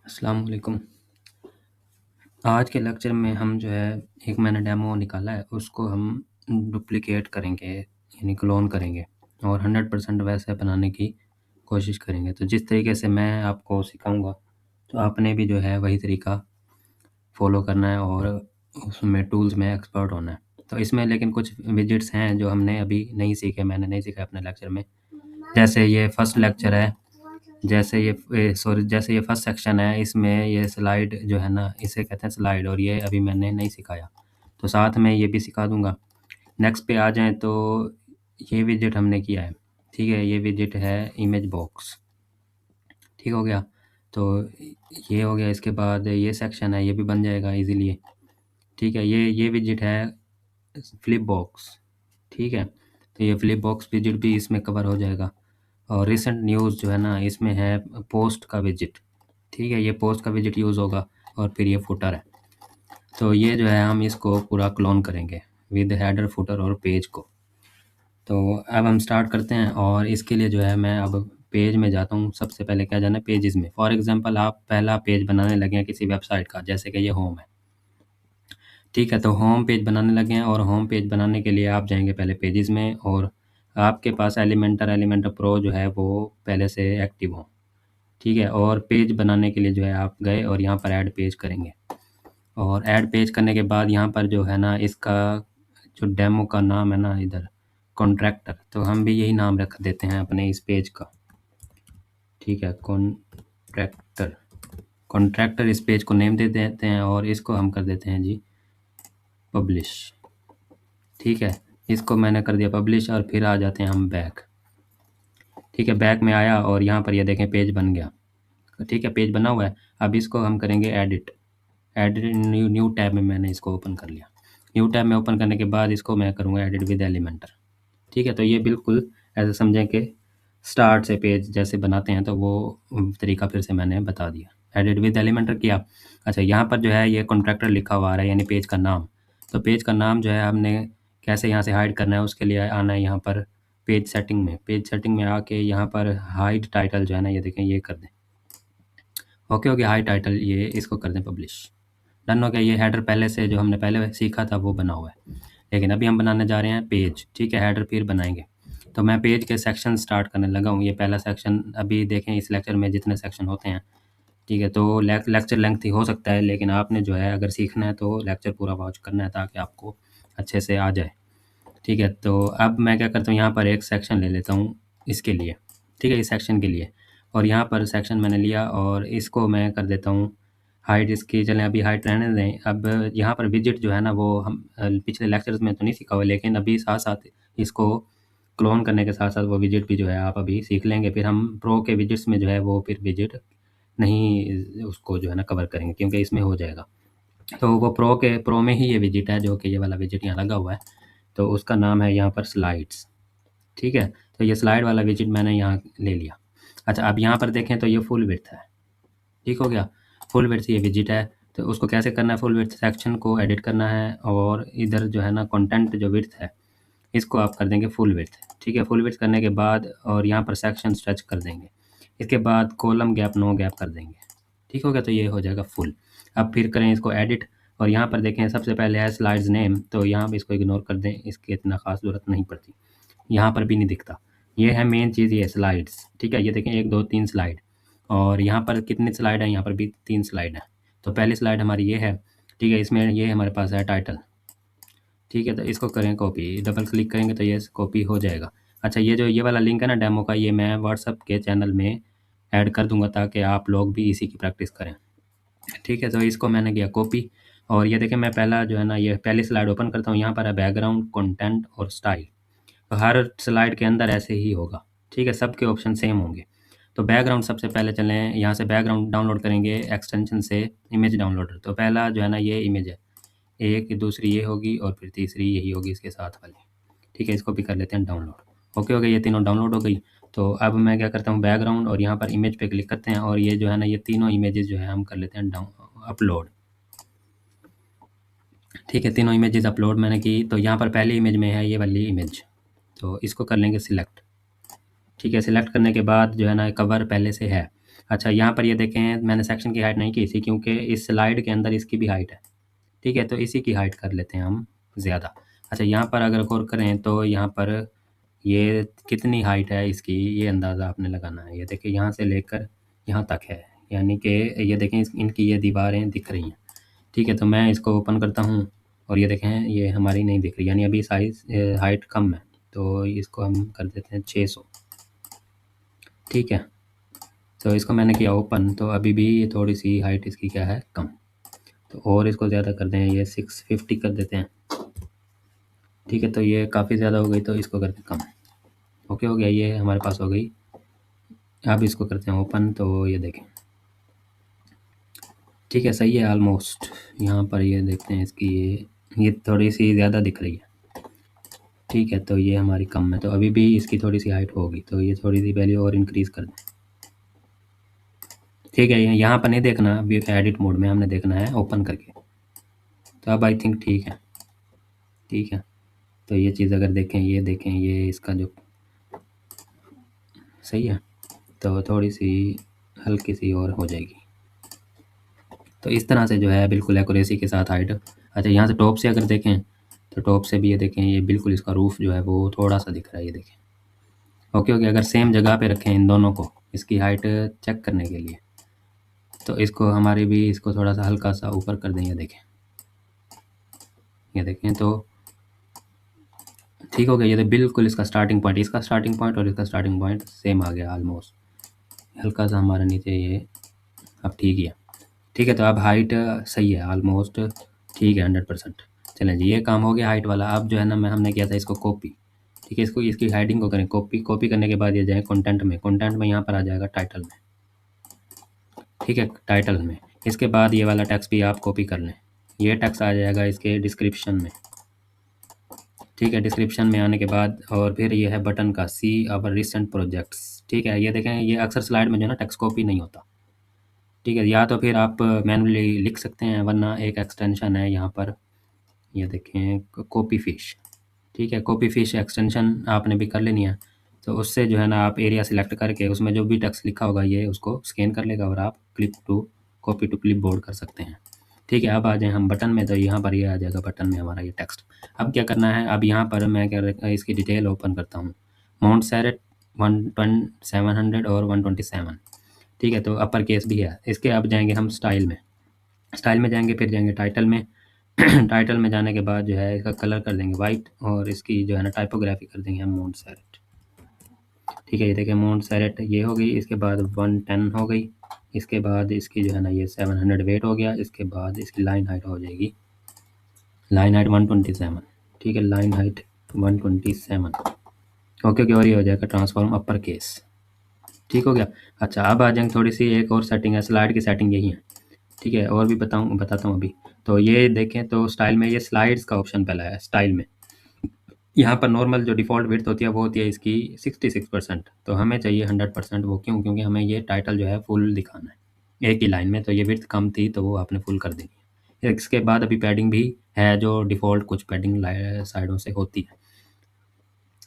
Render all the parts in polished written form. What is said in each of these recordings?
अस्सलाम वालेकुम। आज के लेक्चर में हम जो है एक मैंने डेमो निकाला है उसको हम डुप्लिकेट करेंगे यानी क्लोन करेंगे और 100% वैसे बनाने की कोशिश करेंगे। तो जिस तरीके से मैं आपको सिखाऊँगा तो आपने भी जो है वही तरीका फ़ॉलो करना है और उसमें टूल्स में एक्सपर्ट होना है। तो इसमें लेकिन कुछ विजेट्स हैं जो हमने अभी नहीं सीखे, मैंने नहीं सीखा अपने लेक्चर में। जैसे ये फर्स्ट लेक्चर है, जैसे ये फर्स्ट सेक्शन है, इसमें ये स्लाइड जो है ना, इसे कहते हैं स्लाइड और ये अभी मैंने नहीं सिखाया। तो साथ में ये भी सिखा दूँगा। नेक्स्ट पे आ जाएँ तो ये विजेट हमने किया है, ठीक है? ये विजेट है इमेज बॉक्स, ठीक हो गया? तो ये हो गया, इसके बाद ये सेक्शन है, ये भी बन जाएगा ईज़िली, ठीक है? ये विजेट है फ्लिप बॉक्स, ठीक है? तो ये फ्लिप बॉक्स विजेट भी इसमें कवर हो जाएगा। और रिसेंट न्यूज़ जो है ना, इसमें है पोस्ट का विजेट, ठीक है? ये पोस्ट का विजेट यूज़ होगा और फिर ये फुटर है। तो ये जो है हम इसको पूरा क्लोन करेंगे विद हेडर, फुटर और पेज को। तो अब हम स्टार्ट करते हैं और इसके लिए जो है मैं अब पेज में जाता हूँ। सबसे पहले क्या जाना है, पेजेस में। फॉर एग्ज़ाम्पल आप पहला पेज बनाने लगे हैं किसी वेबसाइट का, जैसे कि ये होम है, ठीक है? तो होम पेज बनाने लगे हैं और होम पेज बनाने के लिए आप जाएँगे पहले पेजेस में और आपके पास एलिमेंटर प्रो जो है वो पहले से एक्टिव हो, ठीक है? और पेज बनाने के लिए जो है आप गए और यहाँ पर ऐड पेज करेंगे और ऐड पेज करने के बाद यहाँ पर जो है ना, इसका जो डेमो का नाम है ना इधर, कॉन्ट्रैक्टर, तो हम भी यही नाम रख देते हैं अपने इस पेज का, ठीक है? कॉन्ट्रैक्टर। कॉन्ट्रैक्टर इस पेज को नेम दे देते हैं और इसको हम कर देते हैं जी पब्लिश, ठीक है? इसको मैंने कर दिया पब्लिश और फिर आ जाते हैं हम बैक, ठीक है? बैक में आया और यहाँ पर ये देखें पेज बन गया, ठीक है? पेज बना हुआ है। अब इसको हम करेंगे एडिट। एडिट न्यू टैब में मैंने इसको ओपन कर लिया। न्यू टैब में ओपन करने के बाद इसको मैं करूँगा एडिट विद एलिमेंटर, ठीक है? तो ये बिल्कुल ऐसे समझें कि स्टार्ट से पेज जैसे बनाते हैं, तो वो तरीका फिर से मैंने बता दिया। एडिट विद एलिमेंटर किया। अच्छा, यहाँ पर जो है ये कॉन्ट्रैक्टर लिखा हुआ आ रहा है यानी पेज का नाम। तो पेज का नाम जो है हमने कैसे यहाँ से हाइड करना है, उसके लिए आना है यहाँ पर पेज सेटिंग में। पेज सेटिंग में आके यहाँ पर हाइड टाइटल जो है ना, ये देखें, ये कर दें। ओके हो गया हाइड टाइटल, ये इसको कर दें पब्लिश। डन हो गया। ये हेडर पहले से जो हमने पहले सीखा था वो बना हुआ है, लेकिन अभी हम बनाने जा रहे हैं पेज, ठीक है? हेडर फिर बनाएंगे। तो मैं पेज के सेक्शन स्टार्ट करने लगा हूँ। ये पहला सेक्शन, अभी देखें इस लेक्चर में जितने सेक्शन होते हैं, ठीक है? तो लेक्चर लेंथी हो सकता है, लेकिन आपने जो है अगर सीखना है तो लेक्चर पूरा वॉच करना है ताकि आपको अच्छे से आ जाए, ठीक है? तो अब मैं क्या करता हूँ, यहाँ पर एक सेक्शन ले लेता हूँ इसके लिए, ठीक है? इस सेक्शन के लिए, और यहाँ पर सेक्शन मैंने लिया और इसको मैं कर देता हूँ हाइट इसकी। चलें अभी हाइट रहने दें। अब यहाँ पर विजेट जो है ना, वो हम पिछले लेक्चर्स में तो नहीं सीखा हुआ, लेकिन अभी साथ-साथ इसको क्लोन करने के साथ-साथ वो विजेट भी जो है आप अभी सीख लेंगे। फिर हम प्रो के विजेट्स में जो है वो फिर विजेट नहीं उसको जो है ना कवर करेंगे, क्योंकि इसमें हो जाएगा। तो वो प्रो में ही ये विजेट है, जो कि ये वाला विजेट यहाँ लगा हुआ है। तो उसका नाम है यहाँ पर स्लाइड्स, ठीक है? तो ये स्लाइड वाला विजेट मैंने यहाँ ले लिया। अच्छा, अब यहाँ पर देखें तो ये फुल विड्थ है, ठीक हो गया? फुल विड्थ ये विजेट है। तो उसको कैसे करना है, फुल विड्थ सेक्शन को एडिट करना है और इधर जो है ना कंटेंट जो विड्थ है, इसको आप कर देंगे फुल विड्थ, ठीक है? फुल विड्थ करने के बाद और यहाँ पर सेक्शन स्ट्रेच कर देंगे। इसके बाद कॉलम गैप नो गैप कर देंगे, ठीक हो गया? तो ये हो जाएगा फुल। अब फिर करें इसको एडिट और यहाँ पर देखें सबसे पहले है स्लाइड्स नेम, तो यहाँ पे इसको इग्नोर कर दें, इसकी इतना ख़ास ज़रूरत नहीं पड़ती। यहाँ पर भी नहीं दिखता। ये है मेन चीज़, ये स्लाइड्स, ठीक है? ये देखें 1, 2, 3 स्लाइड और यहाँ पर कितनी स्लाइड है, यहाँ पर भी 3 स्लाइड है। तो पहली स्लाइड हमारी ये है, ठीक है? इसमें ये हमारे पास है टाइटल, ठीक है? तो इसको करें कॉपी, डबल क्लिक करेंगे तो ये कॉपी हो जाएगा। अच्छा, ये जो ये वाला लिंक है ना डेमो का, ये मैं व्हाट्सएप के चैनल में ऐड कर दूँगा ताकि आप लोग भी इसी की प्रैक्टिस करें, ठीक है? तो इसको मैंने किया कॉपी और ये देखें मैं पहला जो है ना, ये पहली स्लाइड ओपन करता हूँ। यहाँ पर है बैकग्राउंड, कंटेंट और स्टाइल। तो हर स्लाइड के अंदर ऐसे ही होगा, ठीक है? सबके ऑप्शन सेम होंगे। तो बैकग्राउंड सबसे पहले चलें, यहाँ से बैकग्राउंड डाउनलोड करेंगे एक्सटेंशन से इमेज डाउनलोडर। तो पहला जो है ना ये इमेज है, एक, दूसरी ये होगी और फिर तीसरी यही होगी इसके साथ वाली, ठीक है? इसको भी कर लेते हैं डाउनलोड। ओके हो गया, ये तीनों डाउनलोड हो गई। तो अब मैं क्या करता हूँ, बैकग्राउंड और यहाँ पर इमेज पे क्लिक करते हैं और ये जो है ना, ये तीनों इमेजेस जो है हम कर लेते हैं अपलोड, ठीक है? तीनों इमेजेस अपलोड मैंने की। तो यहाँ पर पहली इमेज में है ये वाली इमेज, तो इसको कर लेंगे सिलेक्ट, ठीक है? सिलेक्ट करने के बाद जो है ना कवर पहले से है, अच्छा यहाँ पर ये देखें मैंने सेक्शन की हाइट नहीं की थी क्योंकि इस स्लाइड के अंदर इसकी भी हाइट है, ठीक है? तो इसी की हाइट कर लेते हैं हम ज़्यादा। अच्छा यहाँ पर अगर गौर करें तो यहाँ पर ये कितनी हाइट है इसकी, ये अंदाज़ा आपने लगाना है। ये देखिए यहाँ से लेकर यहाँ तक है, यानी कि ये देखें इनकी ये दीवारें दिख रही हैं, ठीक है? तो मैं इसको ओपन करता हूँ और ये देखें ये हमारी नहीं दिख रही, यानी अभी साइज़ हाइट कम है, तो इसको हम कर देते हैं 600, ठीक है? तो इसको मैंने किया ओपन, तो अभी भी ये थोड़ी-सी हाइट इसकी क्या है, कम। तो और इसको ज़्यादा कर दें, ये 650 कर देते हैं, ठीक है? तो ये काफ़ी ज़्यादा हो गई, तो इसको करते हैं कम। ओके हो गया, ये हमारे पास हो गई। अब इसको करते हैं ओपन, तो ये देखें, ठीक है, सही है ऑलमोस्ट। यहाँ पर ये देखते हैं इसकी ये थोड़ी-सी ज़्यादा दिख रही है, ठीक है? तो ये हमारी कम है, तो अभी भी इसकी थोड़ी-सी हाइट होगी, तो ये थोड़ी-सी वैल्यू और इंक्रीज़ कर दें, ठीक है? यहाँ पर नहीं देखना, अभी एडिट मोड में हमने देखना है ओपन करके। तो अब आई थिंक ठीक है, ठीक है? तो ये चीज़ अगर देखें, ये देखें, ये इसका जो सही है, तो थोड़ी-सी हल्की-सी और हो जाएगी। तो इस तरह से जो है बिल्कुल एक्यूरेसी के साथ हाइट। अच्छा यहाँ से टॉप से अगर देखें, तो टॉप से भी ये देखें, ये बिल्कुल इसका रूफ़ जो है वो थोड़ा-सा दिख रहा है, ये देखें। ओके, ओके, अगर सेम जगह पे रखें इन दोनों को, इसकी हाइट चेक करने के लिए, तो इसको हमारी भी इसको थोड़ा-सा हल्का-सा ऊपर कर दें, ये देखें। ये देखें तो ठीक हो गया, ये तो बिल्कुल इसका स्टार्टिंग पॉइंट, इसका स्टार्टिंग पॉइंट और इसका स्टार्टिंग पॉइंट सेम आ गया ऑलमोस्ट। हल्का-सा हमारा नीचे ये अब ठीक ही है। ठीक है, तो अब हाइट सही है ऑलमोस्ट, ठीक है 100%। चलें जी, ये काम हो गया हाइट वाला। अब जो है ना हमने किया था इसको कॉपी, ठीक है? इसको इसकी हेडिंग को करें कॉपी, कॉपी करने के बाद ये जाए कंटेंट में, कंटेंट में यहाँ पर आ जाएगा टाइटल में, ठीक है? टाइटल में। इसके बाद ये वाला टेक्स्ट भी आप कॉपी कर लें, ये टेक्स्ट आ जाएगा इसके डिस्क्रिप्शन में, ठीक है? डिस्क्रिप्शन में आने के बाद और फिर ये है बटन का सी आवर रिसेंट प्रोजेक्ट्स, ठीक है? ये देखें, ये अक्सर स्लाइड में जो है ना टेक्स्ट कॉपी नहीं होता, ठीक है? या तो फिर आप मैनुअली लिख सकते हैं, वरना एक एक्सटेंशन है यहाँ पर, ये देखें कॉपी फिश, ठीक है? कॉपी फिश एक्सटेंशन आपने भी कर लेनी है, तो उससे जो है ना आप एरिया सिलेक्ट करके उसमें जो भी टेक्स्ट लिखा होगा ये उसको स्कैन कर लेगा और आप कॉपी टू क्लिप बोर्ड कर सकते हैं, ठीक है? अब आ जाएँ हम बटन में, तो यहाँ पर ये आ जाएगा बटन में हमारा ये टेक्स्ट। अब क्या करना है, अब यहाँ पर मैं क्या इसकी डिटेल ओपन करता हूँ, मोंटसेरेट 700 और 127, ठीक है? तो अपर केस भी है। इसके अब जाएंगे हम स्टाइल में, स्टाइल में जाएंगे, फिर जाएंगे टाइटल में। टाइटल में जाने के बाद जो है इसका कलर कर देंगे वाइट और इसकी जो है ना टाइपोग्राफी कर देंगे हम मोंटसेरेट, ठीक है? ये देखिए मोंटसेरेट ये हो गई, इसके बाद 110 हो गई, इसके बाद इसकी जो है ना ये 700 वेट हो गया, इसके बाद इसकी लाइन हाइट हो जाएगी, लाइन हाइट 127, ठीक है? लाइन हाइट 127, ओके ओके, और ये हो जाएगा ट्रांसफॉर्म अपर केस, ठीक हो गया। अच्छा अब आ जाएंगे, थोड़ी सी एक और सेटिंग है, स्लाइड की सेटिंग यही है, ठीक है? और भी बताता हूँ अभी। तो ये देखें, तो स्टाइल में ये स्लाइड्स का ऑप्शन पहला है स्टाइल में, यहाँ पर नॉर्मल जो डिफ़ॉल्ट विड्थ होती है वो होती है इसकी 66%, तो हमें चाहिए 100%। वो क्यों? क्योंकि हमें ये टाइटल जो है फुल दिखाना है एक ही लाइन में, तो ये विड्थ कम थी तो वो आपने फुल कर देनी है। इसके बाद अभी पैडिंग भी है, जो डिफ़ॉल्ट कुछ पैडिंग साइडों से होती है।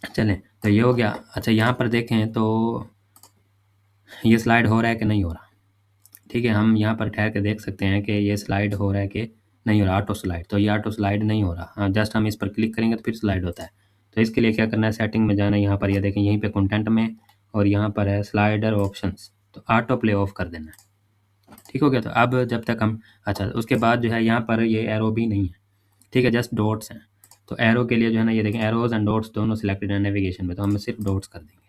चलें, तो ये हो गया। अच्छा यहाँ पर देखें तो ये स्लाइड हो रहा है कि नहीं हो रहा, ठीक है? हम यहाँ पर ठहर के देख सकते हैं कि ये स्लाइड हो रहा है कि नहीं हो रहा, ऑटो स्लाइड। तो ये ऑटो स्लाइड नहीं हो रहा, हाँ, जस्ट हम इस पर क्लिक करेंगे तो फिर स्लाइड होता है। तो इसके लिए क्या करना है, सेटिंग में जाना है, यहाँ पर ये देखें, यहीं पे कंटेंट में और यहाँ पर है स्लाइडर ऑप्शंस, तो ऑटो प्ले ऑफ कर देना है, ठीक हो गया? तो अब जब तक हम, अच्छा उसके बाद जो है यहाँ पर ये एरो भी नहीं है, ठीक है? जस्ट डॉट्स हैं। तो एरो के लिए जो है ना ये देखें, एरोज एंड डॉट्स दोनों सिलेक्टेड है नेविगेशन में, तो हम सिर्फ डॉट्स कर देंगे,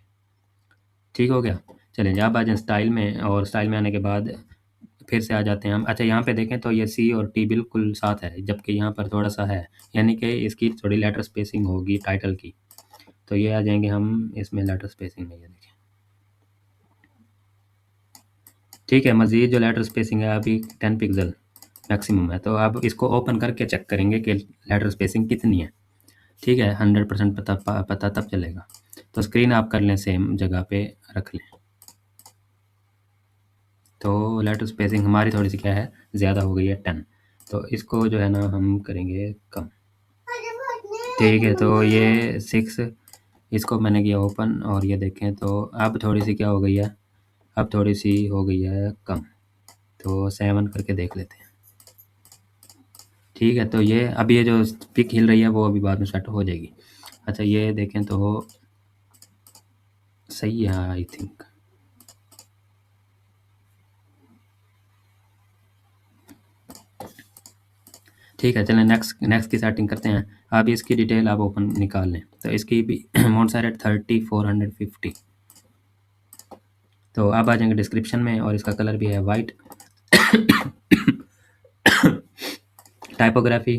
ठीक हो गया? चलिए अब आ जाए स्टाइल में, और स्टाइल में आने के बाद फिर से आ जाते हैं हम। अच्छा यहाँ पे देखें तो ये सी और टी बिल्कुल साथ है, जबकि यहाँ पर थोड़ा-सा है, यानी कि इसकी थोड़ी लेटर स्पेसिंग होगी टाइटल की। तो ये आ जाएँगे हम इसमें लेटर स्पेसिंग में, ये देखें, ठीक है? मज़ीद जो लेटर स्पेसिंग है अभी 10 पिक्सल मैक्सिमम है, तो अब इसको ओपन करके चेक करेंगे कि लेटर स्पेसिंग कितनी है, ठीक है? 100% पता तब चलेगा। तो स्क्रीन आप कर लें, सेम जगह पे रख लें। तो लेटर स्पेसिंग हमारी थोड़ी-सी क्या है, ज़्यादा हो गई है 10, तो इसको जो है ना हम करेंगे कम, ठीक है? तो ये 6, इसको मैंने किया ओपन और ये देखें तो अब थोड़ी-सी क्या हो गई है, अब थोड़ी सी हो गई है कम, तो 7 करके देख लेते हैं। ठीक है, तो ये अब ये जो पिक हिल रही है वो अभी बाद में सेट हो जाएगी। अच्छा, ये देखें तो सही है आई थिंक। ठीक है, चलें नेक्स्ट नेक्स्ट की सेटिंग करते हैं। अब इसकी डिटेल आप ओपन निकाल लें, तो इसकी भी मोन्सेरेट 3450। तो अब आ जाएंगे डिस्क्रिप्शन में, और इसका कलर भी है white. Typography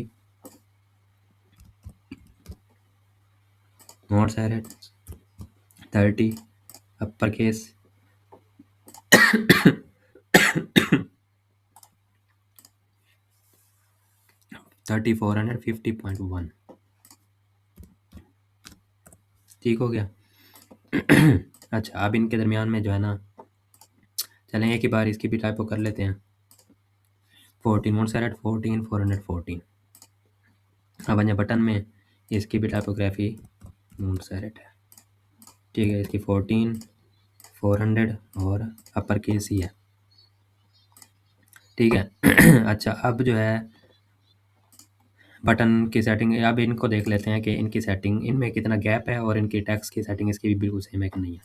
Montserrat 30 upper case 3450.1। ठीक हो गया। अच्छा, अब इनके दरमियान में जो है ना, चलें एक ही बार इसकी भी टाइपो कर लेते हैं। 14 मोन्सेरेट 14 414। अब अन्य बटन में इसकी भी टाइपोग्राफी मोन्सेरेट है। ठीक है, इसकी 14 400 और अपर केस ही है। ठीक है। अच्छा, अब जो है बटन की सेटिंग, अब इनको देख लेते हैं कि इनकी सेटिंग, इनमें कितना गैप है, और इनकी टेक्स्ट की सेटिंग इसकी भी बिल्कुल सेम है कि नहीं है।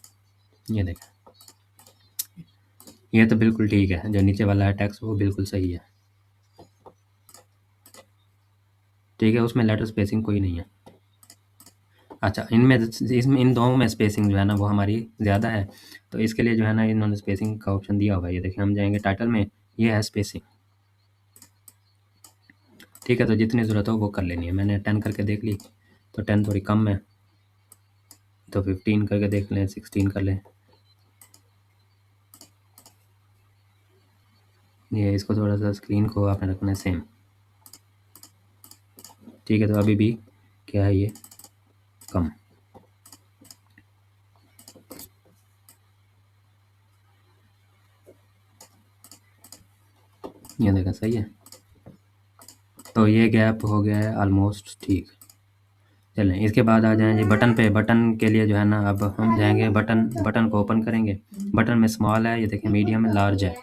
ये देखें, ये तो बिल्कुल ठीक है, जो नीचे वाला है टेक्स्ट वो बिल्कुल सही है। ठीक है, उसमें लेटर स्पेसिंग कोई नहीं है। अच्छा, इसमें इन दोनों में स्पेसिंग जो है ना वो हमारी ज़्यादा है, तो इसके लिए जो है ना इन्होंने स्पेसिंग का ऑप्शन दिया हुआ है। ये देखिए, हम जाएंगे टाइटल में, ये है स्पेसिंग। ठीक है, तो जितनी ज़रूरत हो वो कर लेनी है। मैंने 10 करके देख ली, तो 10 थोड़ी कम है, तो 15 करके देख लें, 16 कर लें। ये इसको थोड़ा सा स्क्रीन को आपने रखना है सेम। ठीक है, तो अभी भी क्या है ये कम। ये देखा सही है, तो ये गैप हो गया है ऑलमोस्ट ठीक। चलें इसके बाद आ जाएं जी बटन पे। बटन के लिए जो है ना, अब हम जाएंगे बटन, बटन को ओपन करेंगे। बटन में स्मॉल है, ये देखें, मीडियम है, लार्ज है।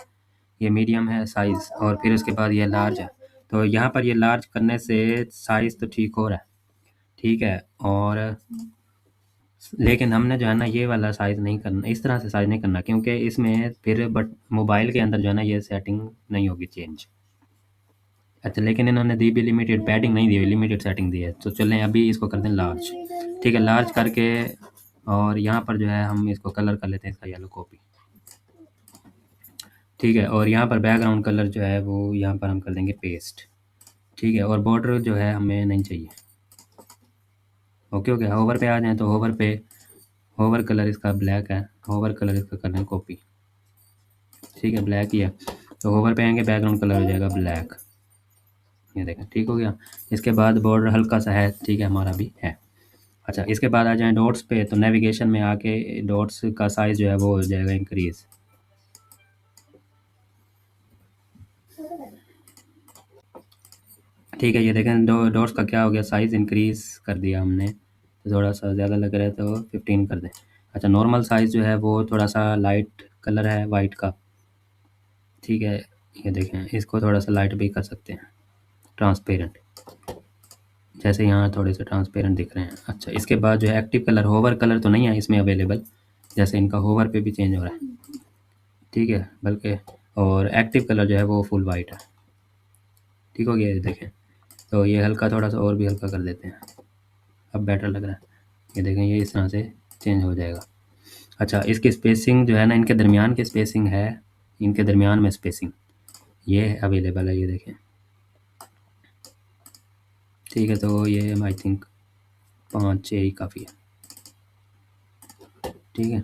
ये मीडियम है साइज़, और फिर उसके बाद ये लार्ज है। तो यहाँ पर ये लार्ज करने से साइज़ तो ठीक हो रहा है, ठीक है, और लेकिन हमने जो है ना ये वाला साइज़ नहीं करना, इस तरह से साइज़ नहीं करना, क्योंकि इसमें फिर बट मोबाइल के अंदर जो है ना ये सेटिंग नहीं होगी चेंज। अच्छा, लेकिन इन्होंने दी भी लिमिटेड, पैडिंग नहीं दी हुई, लिमिटेड सेटिंग दी है। तो चलें अभी इसको कर दें लार्ज। ठीक है, लार्ज करके, और यहाँ पर जो है हम इसको कलर कर लेते हैं, इसका येलो कॉपी। ठीक है, और यहाँ पर बैकग्राउंड कलर जो है वो यहाँ पर हम कर देंगे पेस्ट। ठीक है, और बॉर्डर जो है हमें नहीं चाहिए। ओके हो गया। होवर पे आ जाएँ, तो होवर पे, होवर कलर इसका ब्लैक है, होवर कलर इसका कर दें कॉपी। ठीक है, ब्लैक ही है, तो होवर पे आएंगे, बैकग्राउंड कलर हो जाएगा ब्लैक। ये देखें, ठीक हो गया। इसके बाद बॉर्डर हल्का सा है, ठीक है, हमारा भी है। अच्छा, इसके बाद आ जाएँ डॉट्स पे, तो नेविगेशन में आके डॉट्स का साइज़ जो है वो हो जाएगा इंक्रीज़। ठीक है, ये देखें डॉट्स का क्या हो गया, साइज़ इंक्रीज़ कर दिया हमने, तो थोड़ा सा ज़्यादा लग रहा है, तो 15 कर दें। अच्छा, नॉर्मल साइज़ जो है वो थोड़ा सा लाइट कलर है वाइट का। ठीक है, ये देखें, इसको थोड़ा सा लाइट भी कर सकते हैं, ट्रांसपेरेंट, जैसे यहाँ थोड़े से ट्रांसपेरेंट दिख रहे हैं। अच्छा, इसके बाद जो है एक्टिव कलर, होवर कलर तो नहीं है इसमें अवेलेबल, जैसे इनका होवर पे भी चेंज हो रहा है। ठीक है, बल्कि, और एक्टिव कलर जो है वो फुल वाइट है। ठीक हो गया, ये देखें, तो ये हल्का, थोड़ा सा और भी हल्का कर देते हैं, अब बेटर लग रहा है। ये देखें, ये इस तरह से चेंज हो जाएगा। अच्छा, इसकी स्पेसिंग जो है ना, इनके दरमियान की स्पेसिंग है, इनके दरमियान में स्पेसिंग ये अवेलेबल है, ये देखें। ठीक है, तो ये आई थिंक 5-6 ही काफ़ी है। ठीक है,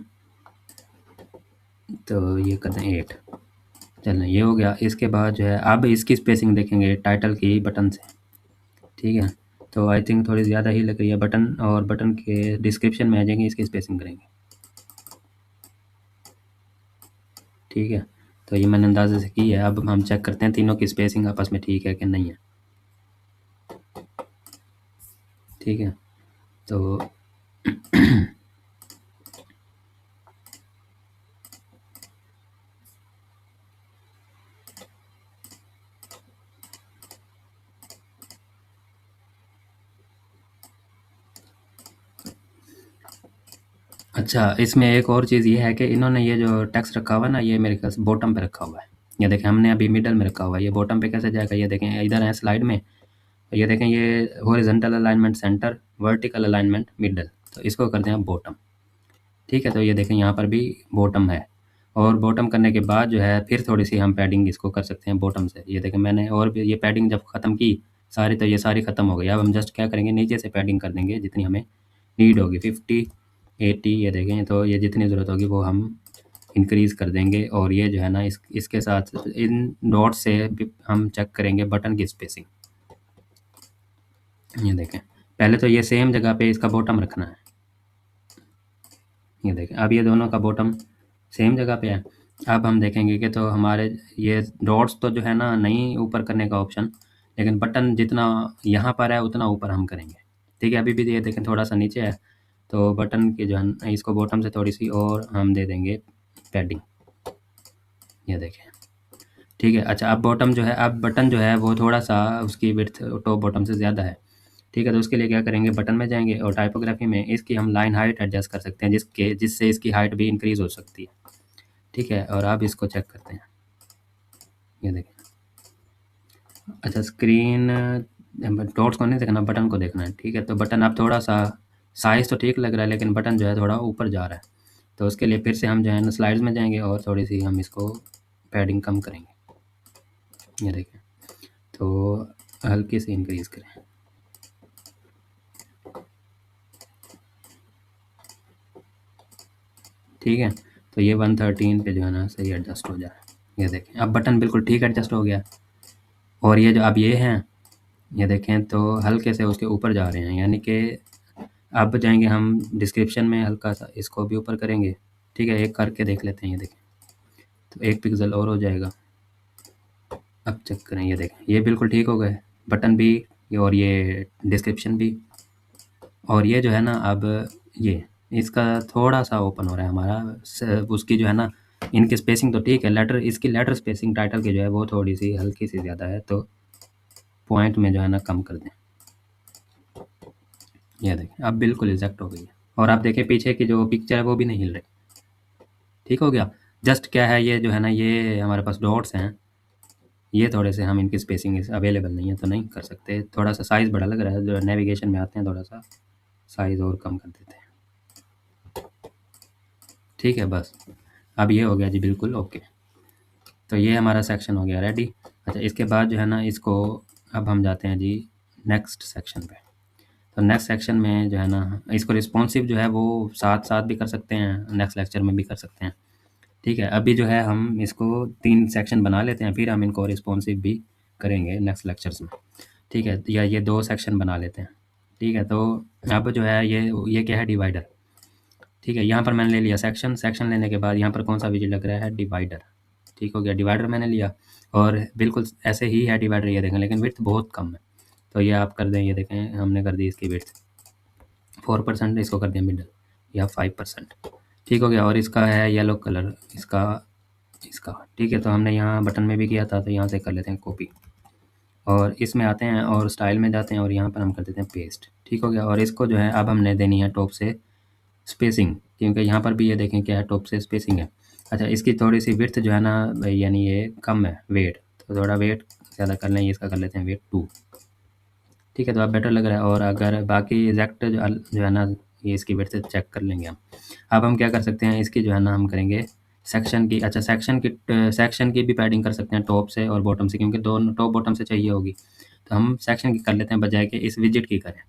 तो ये कर दें 8। चलें, ये हो गया। इसके बाद जो है अब इसकी स्पेसिंग देखेंगे टाइटल की बटन से। ठीक है, तो आई थिंक थोड़ी ज़्यादा ही लग रही है बटन, और बटन के डिस्क्रिप्शन में आ जाएंगे, इसकी स्पेसिंग करेंगे। ठीक है, तो ये मैंने अंदाजे से की है। अब हम चेक करते हैं तीनों की स्पेसिंग आपस में ठीक है कि नहीं है। ठीक है, तो अच्छा, इसमें एक और चीज़ ये है कि इन्होंने ये जो टेक्स्ट रखा हुआ है ना, ये मेरे ख्याल से बॉटम पे रखा हुआ है। ये देखें, हमने अभी मिडल में रखा हुआ है, ये बॉटम पे कैसे जाएगा? ये देखें, इधर है स्लाइड में, ये देखें, ये horizontal alignment centre, vertical alignment middle, तो इसको करते हैं बॉटम। ठीक है, तो ये देखें यहाँ पर भी बॉटम है, और बॉटम करने के बाद जो है फिर थोड़ी-सी हम पैडिंग इसको कर सकते हैं बॉटम से। ये देखें, मैंने और भी ये पैडिंग जब ख़त्म की सारी, तो ये सारी ख़त्म हो गई। अब हम जस्ट क्या करेंगे, नीचे से पैडिंग कर देंगे जितनी हमें नीड होगी, 50, 80, ये देखें, तो ये जितनी ज़रूरत होगी वो हम इंक्रीज़ कर देंगे। और ये जो है ना, इसके साथ इन डॉट से भी हम चेक करेंगे बटन की स्पेसिंग। ये देखें, पहले तो ये सेम जगह पे इसका बॉटम रखना है। ये देखें, अब ये दोनों का बॉटम सेम जगह पे है। अब हम देखेंगे कि तो हमारे ये डॉट्स तो जो है ना, नहीं ऊपर करने का ऑप्शन, लेकिन बटन जितना यहाँ पर है उतना ऊपर हम करेंगे। ठीक है, अभी भी ये देखें थोड़ा सा नीचे है, तो बटन की जो है ना, इसको बॉटम से थोड़ी सी और हम दे देंगे पैडिंग। ये देखें, ठीक है। अच्छा, अब बॉटम जो है, अब बटन जो है वो थोड़ा सा उसकी विड्थ टॉप बॉटम से ज़्यादा है। ठीक है, तो उसके लिए क्या करेंगे, बटन में जाएंगे और टाइपोग्राफी में इसकी हम लाइन हाइट एडजस्ट कर सकते हैं, जिससे इसकी हाइट भी इंक्रीज़ हो सकती है। ठीक है, और अब इसको चेक करते हैं। ये देखें, अच्छा, स्क्रीन डॉट्स को नहीं देखना, बटन को देखना है। ठीक है, तो बटन अब थोड़ा सा साइज़ तो ठीक लग रहा है, लेकिन बटन जो है थोड़ा ऊपर जा रहा है, तो उसके लिए फिर से हम जो है ना स्लाइड्स में जाएंगे और थोड़ी सी हम इसको पैडिंग कम करेंगे। ये देखें, तो हल्की सी इंक्रीज़ करें। ठीक है, तो ये 113 पे जो है ना सही एडजस्ट हो जाए। ये देखें, अब बटन बिल्कुल ठीक एडजस्ट हो गया। और ये जो अब ये हैं, ये देखें, तो हल्के से उसके ऊपर जा रहे हैं, यानी कि अब जाएंगे हम डिस्क्रिप्शन में, हल्का सा इसको भी ऊपर करेंगे। ठीक है, एक करके देख लेते हैं। ये देखें, तो 1 पिक्सल और हो जाएगा। अब चेक करें, ये देखें, ये बिल्कुल ठीक हो गए, बटन भी और ये डिस्क्रिप्शन भी। और ये जो है ना, अब ये इसका थोड़ा सा ओपन हो रहा है हमारा उसकी जो है ना, इनकी स्पेसिंग तो ठीक है, लेटर इसकी लेटर स्पेसिंग टाइटल की जो है वो थोड़ी सी हल्की सी ज़्यादा है, तो पॉइंट में जो है ना कम कर दें। ये देखें, अब बिल्कुल एग्जैक्ट हो गई है, और आप देखें पीछे की जो पिक्चर है वो भी नहीं हिल रही। ठीक हो गया। जस्ट क्या है, ये जो है ना, ये हमारे पास डॉट्स हैं, ये थोड़े से हम इनकी स्पेसिंग अवेलेबल नहीं है तो नहीं कर सकते। थोड़ा सा साइज़ बड़ा लग रहा है, जो नेविगेशन में आते हैं थोड़ा सा साइज़ और कम कर देते हैं। ठीक है, बस अब ये हो गया जी बिल्कुल ओके। तो ये हमारा सेक्शन हो गया रेडी। अच्छा, इसके बाद जो है ना, इसको अब हम जाते हैं जी नेक्स्ट सेक्शन पे। तो नेक्स्ट सेक्शन में जो है ना, इसको रिस्पॉन्सिव जो है वो साथ साथ भी कर सकते हैं, नेक्स्ट लेक्चर में भी कर सकते हैं। ठीक है, अभी जो है हम इसको 3 सेक्शन बना लेते हैं, फिर हम इनको रिस्पॉन्सिव भी करेंगे नेक्स्ट लेक्चर्स में। ठीक है, या ये 2 सेक्शन बना लेते हैं। ठीक है, तो अब जो है ये क्या है, डिवाइडर। ठीक है, यहाँ पर मैंने ले लिया सेक्शन, सेक्शन लेने के बाद यहाँ पर कौन सा विजिट लग रहा है, डिवाइडर। ठीक हो गया, डिवाइडर मैंने लिया, और बिल्कुल ऐसे ही है डिवाइडर, ये देखें, लेकिन विड्थ बहुत कम है, तो ये आप कर दें। ये देखें, हमने कर दी इसकी विड्थ 4%, इसको कर दिया मिडल या 5%। ठीक हो गया, और इसका है येलो कलर, इसका इसका ठीक है, तो हमने यहाँ बटन में भी किया था, तो यहाँ से कर लेते हैं कॉपी, और इसमें आते हैं और स्टाइल में जाते हैं और यहाँ पर हम कर देते हैं पेस्ट। ठीक हो गया, और इसको जो है अब हमने देनी है टॉप से स्पेसिंग, क्योंकि यहाँ पर भी ये देखें क्या है, टॉप से स्पेसिंग है। अच्छा, इसकी थोड़ी सी विड्थ जो है ना, यानी ये कम है वेट, तो थोड़ा वेट ज़्यादा कर लें, इसका कर लेते हैं वेट 2। ठीक है, तो अब बेटर लग रहा है, और अगर बाकी एग्जैक्ट जो है ना, ये इसकी विड्थ चेक कर लेंगे हम। अब हम क्या कर सकते हैं, इसकी जो है ना हम करेंगे सेक्शन की। अच्छा, सेक्शन की भी पैडिंग कर सकते हैं टॉप से और बॉटम से, क्योंकि दोनों टॉप बॉटम से चाहिए होगी, तो हम सेक्शन की कर लेते हैं बजाय कि इस विजिट की करें।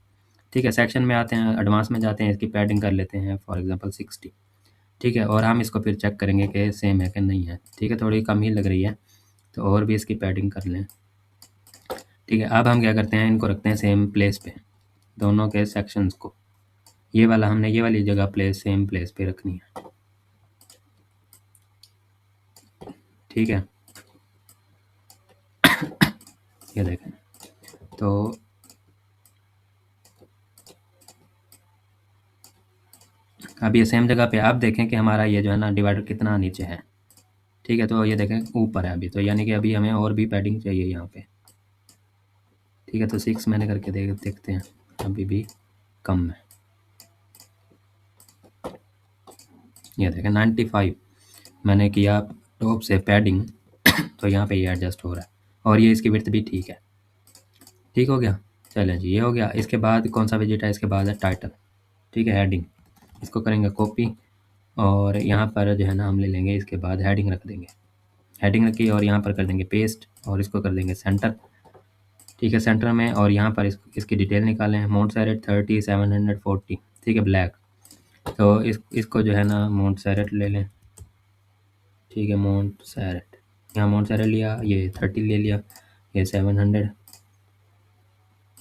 ठीक है, सेक्शन में आते हैं, एडवांस में जाते हैं, इसकी पैडिंग कर लेते हैं फॉर एग्जांपल 60। ठीक है, और हम इसको फिर चेक करेंगे कि सेम है कि नहीं है। ठीक है, थोड़ी कम ही लग रही है, तो और भी इसकी पैडिंग कर लें। ठीक है, अब हम क्या करते हैं, इनको रखते हैं सेम प्लेस पे, दोनों के सेक्शंस को। ये वाला हमने ये वाली जगह सेम प्लेस पे रखनी है। ठीक है, ये देखें, तो अब ये सेम जगह पे आप देखें कि हमारा ये जो है ना डिवाइडर कितना नीचे है। ठीक है, तो ये देखें ऊपर है अभी, तो यानी कि अभी हमें और भी पैडिंग चाहिए यहाँ पे। ठीक है, तो 6 मैंने करके देखते हैं, अभी भी कम है। ये देखें 95 मैंने किया टॉप से पैडिंग तो यहाँ पे ये एडजस्ट हो रहा है और ये इसकी विड्थ भी ठीक है। ठीक हो गया। चलें जी, ये हो गया। इसके बाद कौन सा विजिट है, इसके बाद है टाइटल। ठीक है, हेडिंग, इसको करेंगे कॉपी और यहाँ पर जो है ना हम ले लेंगे, इसके बाद हेडिंग रख देंगे। हेडिंग रखी और यहाँ पर कर देंगे पेस्ट और इसको कर देंगे सेंटर। ठीक है, सेंटर में, और यहाँ पर इसकी डिटेल निकालें। मोंटसेरेट 3740। ठीक है, ब्लैक। तो इसको जो है ना मोंटसेरेट ले लें। ठीक है, मोंटसेरेट, यहाँ मोंटसेरेट लिया, ये 30 ले लिया, ये 700।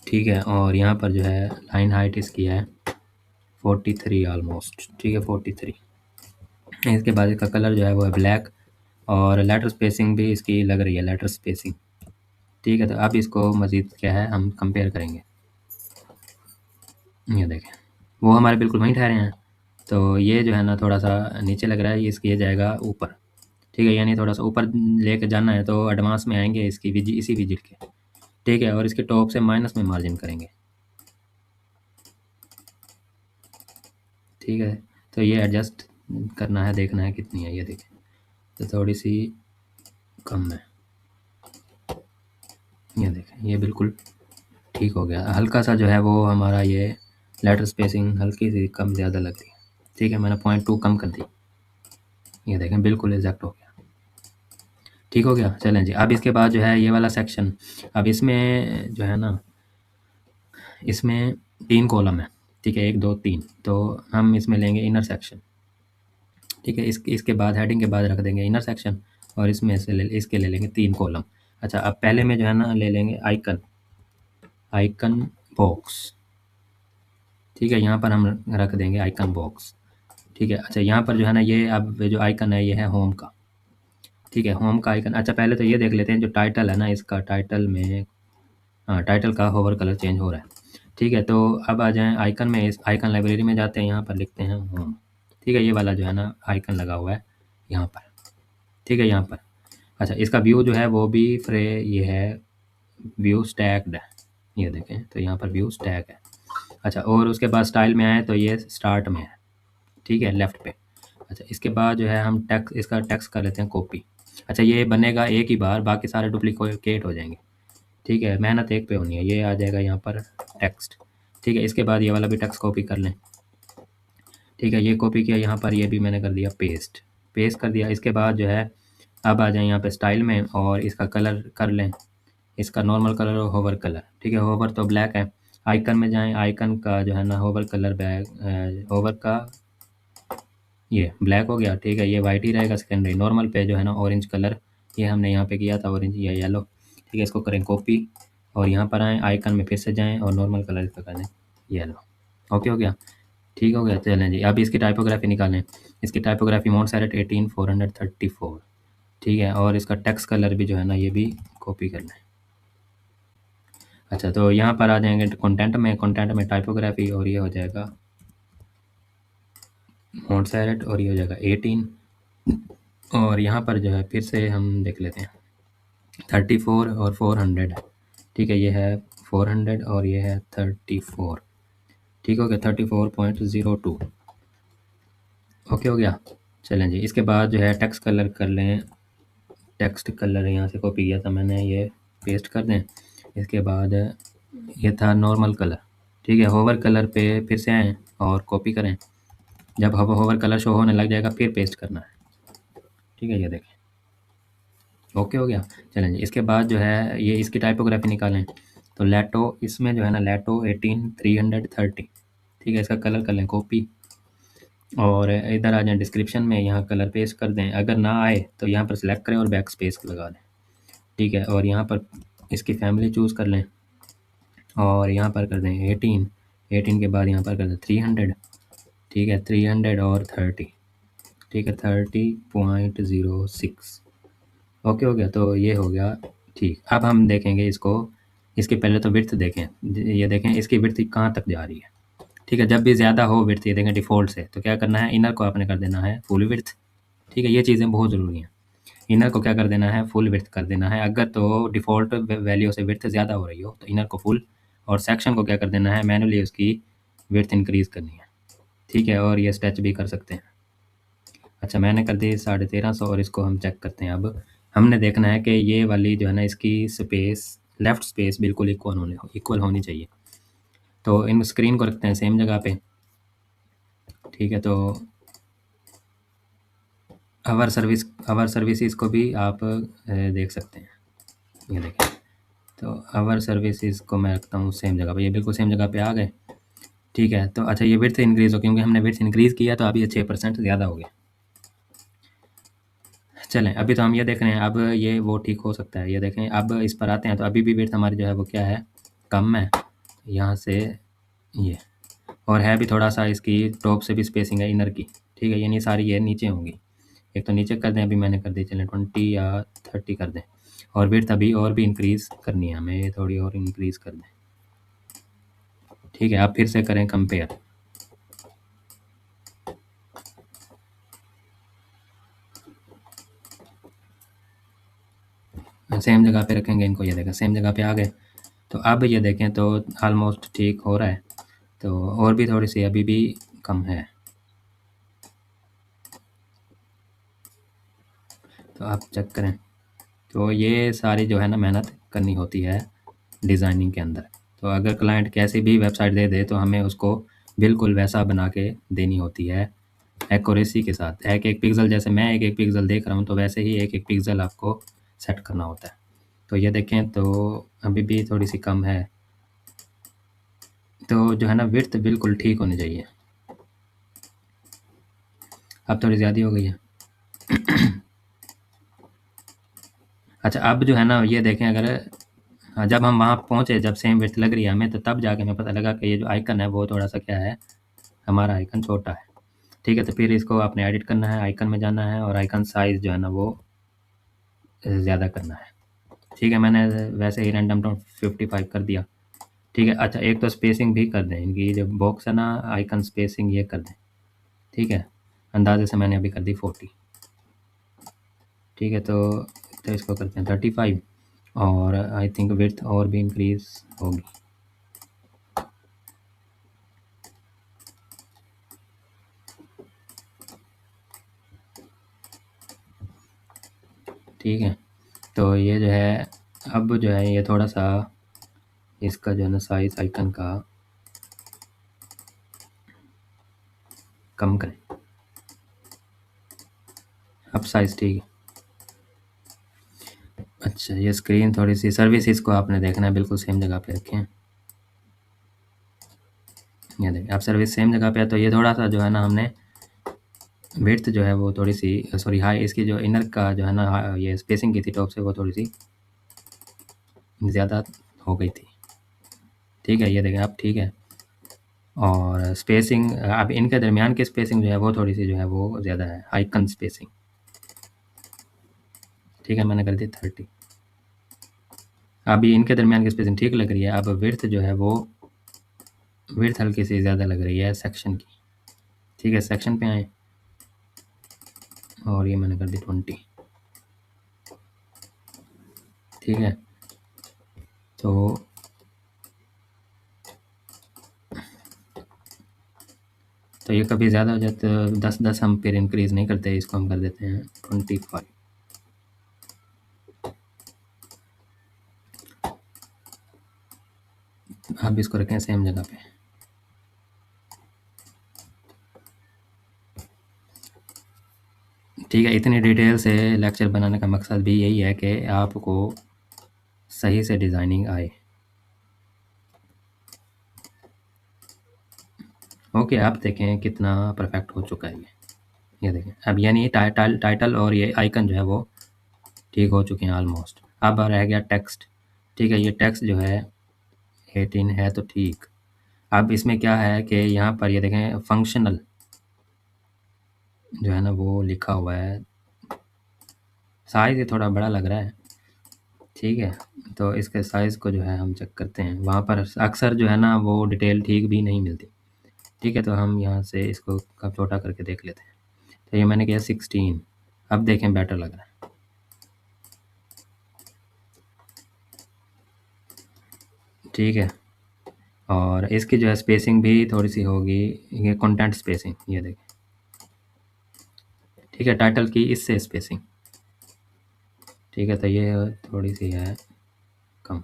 ठीक है, और यहाँ पर जो है लाइन हाइट इसकी है 43 ऑलमोस्ट। ठीक है, 43। इसके बाद इसका कलर जो है वो है ब्लैक और लेटर स्पेसिंग भी इसकी लग रही है, लेटर स्पेसिंग। ठीक है, तो अब इसको मज़ीद क्या है हम कंपेयर करेंगे। ये देखें, वो हमारे बिल्कुल वहीं ठहरे हैं, तो ये जो है ना थोड़ा सा नीचे लग रहा है, इसकी ये जाएगा ऊपर। ठीक है, यानी थोड़ा सा ऊपर लेके जाना है तो एडवांस में आएंगे इसकी इसी विजिट के। ठीक है, और इसके टॉप से माइनस में मार्जिन करेंगे। ठीक है, तो ये एडजस्ट करना है, देखना है कितनी है। ये देखें, तो थोड़ी सी कम है। ये देखें, ये बिल्कुल ठीक हो गया। हल्का सा जो है वो हमारा ये लेटर स्पेसिंग हल्की सी कम ज़्यादा लग रही है। ठीक है, मैंने 0.2 कम कर दी। ये देखें, बिल्कुल एग्जैक्ट हो गया। ठीक हो गया। चलें जी, अब इसके बाद जो है ये वाला सेक्शन, अब इसमें जो है ना, इसमें 3 कॉलम है। ठीक है, 1 2 3, तो हम इसमें लेंगे इनर सेक्शन। ठीक है, इसके बाद हेडिंग के बाद रख देंगे इनर सेक्शन और इसमें से इसके ले लेंगे 3 कॉलम। अच्छा, अब पहले में जो है ना ले लेंगे आइकन, आइकन बॉक्स। ठीक है, यहाँ पर हम रख देंगे आइकन बॉक्स। ठीक है, अच्छा यहाँ पर जो है ना ये अब जो आइकन है ये है होम का। ठीक है, होम का आइकन। अच्छा, पहले तो ये देख लेते हैं जो टाइटल है ना, इसका टाइटल में, हाँ, टाइटल का होवर कलर चेंज हो रहा है। ठीक है, तो अब आ जाएँ आइकन में, इस आइकन लाइब्रेरी में जाते हैं, यहाँ पर लिखते हैं होम। ठीक है, ये वाला जो है ना आइकन लगा हुआ है यहाँ पर। ठीक है, यहाँ पर। अच्छा, इसका व्यू जो है वो भी ये है व्यू स्टैक्ड है। ये देखें, तो यहाँ पर व्यू स्टैक है। अच्छा, और उसके बाद स्टाइल में आए तो ये स्टार्ट में है। ठीक है, लेफ़्ट पे। अच्छा, इसके बाद जो है हम इसका टेक्स्ट कर लेते हैं कॉपी। अच्छा, ये बनेगा एक ही बार, बाकी सारे डुप्लीकेट हो जाएंगे। ठीक है, मेहनत एक पे होनी है। ये आ जाएगा यहाँ पर टेक्स्ट। ठीक है, इसके बाद ये वाला भी टेक्स्ट कॉपी कर लें। ठीक है, ये कॉपी किया यहाँ पर, ये भी मैंने कर दिया पेस्ट। पेस्ट कर दिया। इसके बाद जो है अब आ जाए यहाँ पे स्टाइल में और इसका कलर कर लें, इसका नॉर्मल कलर और होवर कलर। ठीक है, होवर तो ब्लैक है। आइकन में जाएं, आइकन का जो है ना होवर कलर होवर का ये ब्लैक हो गया। ठीक है, ये वाइट ही रहेगा सेकेंडरी। नॉर्मल पे जो है ना ऑरेंज कलर, ये हमने यहाँ पे किया था ऑरेंज या येलो। ठीक है, इसको करें कॉपी और यहाँ पर आएँ, आइकन में फिर से जाएँ और नॉर्मल कलर इसका कर दें येलो। ओके हो गया। ठीक हो गया। चलें जी, अब इसकी टाइपोग्राफी निकालें। इसकी टाइपोग्राफी मोंटसेरेट 18434। ठीक है, और इसका टेक्स्ट कलर भी जो है ना ये भी कॉपी कर लें। अच्छा, तो यहाँ पर आ जाएंगे कंटेंट में, कंटेंट में टाइपोग्राफी और ये हो जाएगा मोंटसेरेट और ये हो जाएगा 18। और यहाँ पर जो है फिर से हम देख लेते हैं 34 और 400 है। ठीक है, ये है 400 और ये है 34। ठीक हो गया, 34.02। ओके हो गया। चलें जी, इसके बाद जो है टेक्स्ट कलर कर लें। टेक्स्ट कलर यहाँ से कॉपी किया था मैंने, ये पेस्ट कर दें। इसके बाद ये था नॉर्मल कलर। ठीक है, होवर कलर पे फिर से आएँ और कॉपी करें। जब होवर कलर शो होने लग जाएगा फिर पेस्ट करना है। ठीक है, ये देखें, ओके हो गया। चलें जी, इसके बाद जो है ये इसकी टाइपोग्राफी निकालें। तो लेटो, इसमें जो है ना लेटो 18330। ठीक है, इसका कलर कर लें कॉपी और इधर आ जाएँ डिस्क्रिप्शन में, यहाँ कलर पेस्ट कर दें। अगर ना आए तो यहाँ पर सिलेक्ट करें और बैक स्पेस लगा दें। ठीक है, और यहाँ पर इसकी फैमिली चूज़ कर लें और यहाँ पर कर दें 18 के बाद यहाँ पर कर दें 300। ठीक है, 300 और 30। ठीक है, 30.06। ओके हो गया, तो ये हो गया। ठीक, अब हम देखेंगे इसको। इसके पहले तो विड्थ देखें, ये देखें इसकी विड्थ कहाँ तक जा रही है। ठीक है, जब भी ज़्यादा हो विड्थ, ये देखें डिफ़ॉल्ट से, तो क्या करना है, इनर को आपने कर देना है फुल विड्थ। ठीक है, ये चीज़ें बहुत ज़रूरी हैं। इनर को क्या कर देना है, फुल विड्थ कर देना है। अगर तो डिफ़ॉल्ट वैल्यू से विड्थ ज़्यादा हो रही हो तो इनर को फुल, और सेक्शन को क्या कर देना है, मैनुअली उसकी विड्थ इंक्रीज़ करनी है। ठीक है, और ये स्ट्रेच भी कर सकते हैं। अच्छा मैंने कर दी 1350 और इसको हम चेक करते हैं। अब हमने देखना है कि ये वाली जो है ना इसकी स्पेस, लेफ़्ट स्पेस बिल्कुल इक्वल होनी चाहिए। तो इन स्क्रीन को रखते हैं सेम जगह पे। ठीक है, तो आवर सर्विसेज को भी आप देख सकते हैं। ये देखें, तो आवर सर्विसेज को मैं रखता हूँ सेम जगह पे, ये बिल्कुल सेम जगह पे आ गए। ठीक है, तो अच्छा ये विड्थ इंक्रीज़ हो, क्योंकि हमने विड्थ इंक्रीज़ किया तो अभी ये 6% ज़्यादा हो गया। चलें, अभी तो हम ये देख रहे हैं, अब ये वो ठीक हो सकता है। ये देखें, अब इस पर आते हैं तो अभी भी विड्थ हमारी जो है वो क्या है, कम है। यहाँ से ये, और है भी थोड़ा-सा इसकी टॉप से भी स्पेसिंग है इनर की। ठीक है, ये नहीं सारी ये नीचे होंगी। एक तो नीचे कर दें, अभी मैंने कर दी, चलें 20 या 30 कर दें। और विड्थ अभी और भी इंक्रीज़ करनी है हमें, ये थोड़ी और इंक्रीज़ कर दें। ठीक है, अब फिर से करें कंपेयर। सेम जगह पे रखेंगे इनको, ये देखें सेम जगह पे आ गए। तो अब ये देखें तो ऑलमोस्ट ठीक हो रहा है, तो और भी थोड़ी सी अभी भी कम है। तो आप चेक करें, तो ये सारी जो है ना मेहनत करनी होती है डिज़ाइनिंग के अंदर। तो अगर क्लाइंट कैसी भी वेबसाइट दे दे तो हमें उसको बिल्कुल वैसा बना के देनी होती है, एक्यूरेसी के साथ। एक एक पिक्सल, जैसे मैं एक एक पिक्सल देख रहा हूँ तो वैसे ही एक एक पिक्सल आपको सेट करना होता है। तो ये देखें तो अभी भी थोड़ी सी कम है, तो जो है ना विड्थ बिल्कुल ठीक होनी चाहिए। अब थोड़ी ज़्यादा हो गई है। अच्छा अब जो है ना ये देखें, अगर जब हम वहाँ पहुँचे, जब सेम विड्थ लग रही है हमें, तो तब जाके हमें पता लगा कि ये जो आइकन है वो थोड़ा-सा क्या है, हमारा आइकन छोटा है। ठीक है, तो फिर इसको आपने एडिट करना है, आइकन में जाना है और आइकन साइज़ जो है ना वो ज़्यादा करना है। ठीक है, मैंने वैसे ही रैंडम टू 55 कर दिया। ठीक है, अच्छा एक तो स्पेसिंग भी कर दें, इनकी जो बॉक्स है ना, आइकन स्पेसिंग ये कर दें। ठीक है, अंदाज़े से मैंने अभी कर दी 40। ठीक है, तो इसको करते हैं 35 और आई थिंक विड्थ और भी इंक्रीज़ होगी। ठीक है, तो ये जो है, अब जो है ये थोड़ा-सा इसका जो है ना साइज़ आइकन का कम करें। अब साइज़ ठीक है। अच्छा, ये स्क्रीन थोड़ी-सी, सर्विसेज़ को आपने देखना है बिल्कुल सेम जगह पे रखें। ये देखिए, अब सर्विस सेम जगह पे है, तो ये थोड़ा-सा जो है ना हमने विड्थ जो है वो थोड़ी-सी, सॉरी हाई, इसकी जो इनर का जो है ना ये स्पेसिंग की थी टॉप से, वो थोड़ी-सी ज़्यादा हो गई थी। ठीक है, ये देखें अब ठीक है। और स्पेसिंग, अब इनके दरमियान की स्पेसिंग जो है वो थोड़ी-सी जो है वो ज़्यादा है, आइकन स्पेसिंग। ठीक है, मैंने कर दी 30। अभी इनके दरमियान की स्पेसिंग ठीक लग रही है। अब विड्थ जो है वो, विड्थ हल्की सी ज़्यादा लग रही है सेक्शन की। ठीक है, सेक्शन पे आएँ और ये मैंने कर दी 20। ठीक है, तो ये कभी ज़्यादा हो जाए तो 10-10 हम फिर इंक्रीज़ नहीं करते, इसको हम कर देते हैं 25। अब इसको रखें सेम जगह पे। ठीक है, इतनी डिटेल से लेक्चर बनाने का मकसद भी यही है कि आपको सही से डिज़ाइनिंग आए। ओके, आप देखें कितना परफेक्ट हो चुका है ये देखें। अब यानी टाइटल और ये आइकन जो है वो ठीक हो चुके हैं ऑलमोस्ट। अब रह गया टेक्स्ट। ठीक है, ये टेक्स्ट जो है 18 है तो ठीक। अब इसमें क्या है कि यहाँ पर ये देखें फंक्शनल जो है ना वो लिखा हुआ है, साइज़ ये थोड़ा बड़ा लग रहा है। ठीक है, तो इसके साइज़ को जो है हम चेक करते हैं। वहाँ पर अक्सर जो है ना वो डिटेल ठीक भी नहीं मिलती। ठीक है, तो हम यहाँ से इसको कब छोटा करके देख लेते हैं। तो ये मैंने किया 16। अब देखें बेटर लग रहा है। ठीक है, और इसकी जो है स्पेसिंग भी थोड़ी सी होगी, ये कंटेंट स्पेसिंग, ये देखें। ठीक है, टाइटल की इससे स्पेसिंग, ठीक है, तो ये थोड़ी सी है कम।